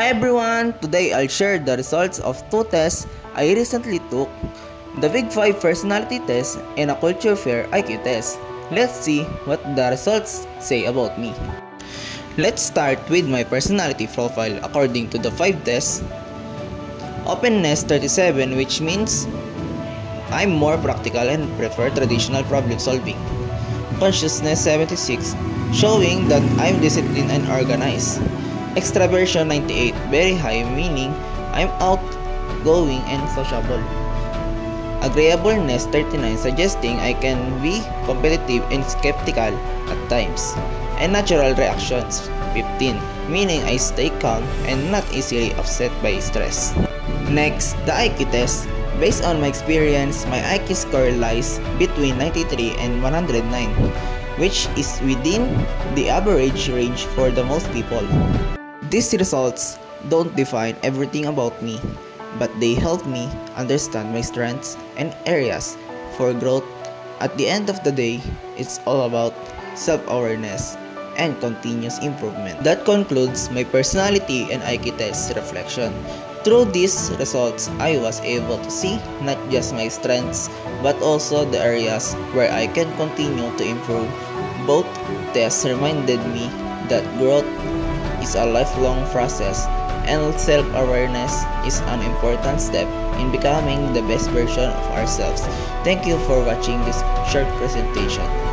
Hi everyone! Today I'll share the results of two tests I recently took, the Big 5 personality test and a culture fair IQ test. Let's see what the results say about me. Let's start with my personality profile according to the 5 tests. Openness 37, which means I'm more practical and prefer traditional problem solving. Consciousness 76, showing that I'm disciplined and organized. Extraversion 98, very high, meaning I'm outgoing and sociable. Agreeableness 39, suggesting I can be competitive and skeptical at times. And natural reactions 15, meaning I stay calm and not easily upset by stress. Next, the IQ test. Based on my experience, my IQ score lies between 93 and 109, which is within the average range for the most people. These results don't define everything about me, but they help me understand my strengths and areas for growth. At the end of the day, it's all about self-awareness and continuous improvement. That concludes my personality and IQ test reflection. Through these results, I was able to see not just my strengths, but also the areas where I can continue to improve. Both tests reminded me that growth is a lifelong process, and self-awareness is an important step in becoming the best version of ourselves. Thank you for watching this short presentation.